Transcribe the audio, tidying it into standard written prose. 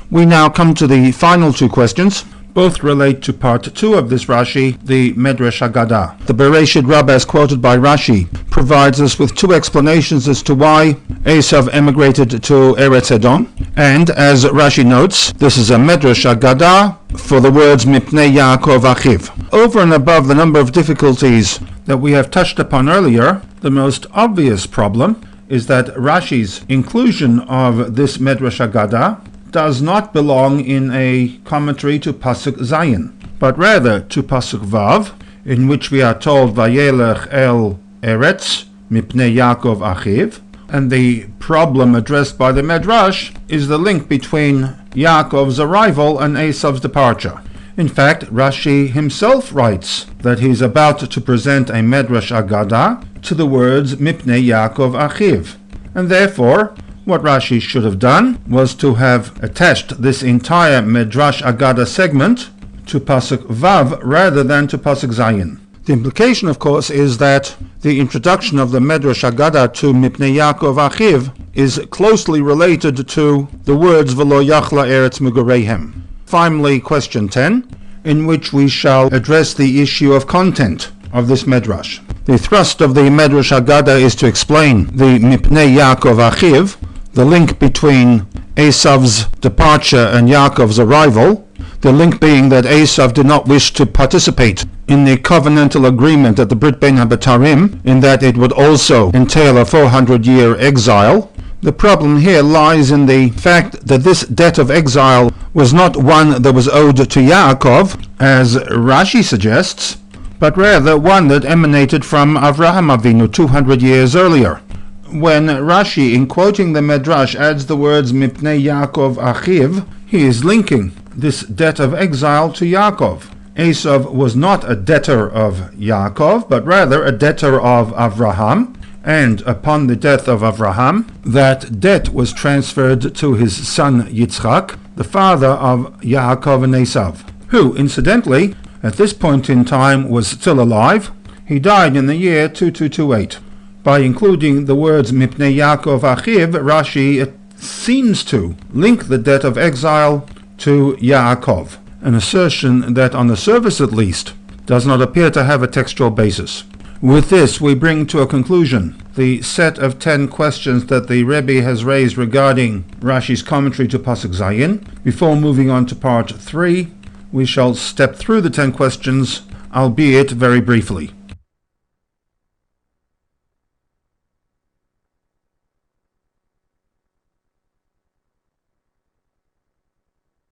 We now come to the final two questions. Both relate to part 2 of this Rashi, the Medrash Haggadah. The Bereshit Rabbah, as quoted by Rashi, provides us with two explanations as to why Esav emigrated to Eretz Edom. And as Rashi notes, this is a Medrash Haggadah for the words Mipnei Yaakov Achiv. Over and above the number of difficulties that we have touched upon earlier, the most obvious problem is that Rashi's inclusion of this Medrash Haggadah does not belong in a commentary to Pasuk Zayin, but rather to Pasuk Vav, in which we are told Vayelech el Eretz Mipnei Yaakov Achiv, and the problem addressed by the Medrash is the link between Yaakov's arrival and Esav's departure. In fact, Rashi himself writes that he's about to present a Medrash Haggadah to the words Mipnei Yaakov Achiv, and therefore what Rashi should have done was to have attached this entire Medrash Haggadah segment to Pasuk Vav rather than to Pasuk Zayin. The implication, of course, is that the introduction of the Medrash Haggadah to Mipnei Yaakov Achiv is closely related to the words V'lo yachla eretz megureihem. Finally, question 10, in which we shall address the issue of content of this Medrash. The thrust of the Medrash Haggadah is to explain the Mipnei Yaakov Achiv, the link between Esav's departure and Yaakov's arrival, the link being that Esav did not wish to participate in the covenantal agreement at the Brit Bein HaBetarim, in that it would also entail a 400-year exile. The problem here lies in the fact that this debt of exile was not one that was owed to Yaakov, as Rashi suggests, but rather one that emanated from Avraham Avinu 200 years earlier. When Rashi, in quoting the Medrash, adds the words Mipnei Yaakov Achiv, he is linking this debt of exile to Yaakov. Esav was not a debtor of Yaakov, but rather a debtor of Avraham, and upon the death of Avraham, that debt was transferred to his son Yitzchak, the father of Yaakov and Esav, who, incidentally, at this point in time was still alive. He died in the year 2228. By including the words Mipnei Yaakov Achiv, Rashi seems to link the debt of exile to Yaakov, an assertion that, on the surface at least, does not appear to have a textual basis. With this, we bring to a conclusion the set of 10 questions that the Rebbe has raised regarding Rashi's commentary to Pasuk Zayin. Before moving on to part 3, we shall step through the 10 questions, albeit very briefly.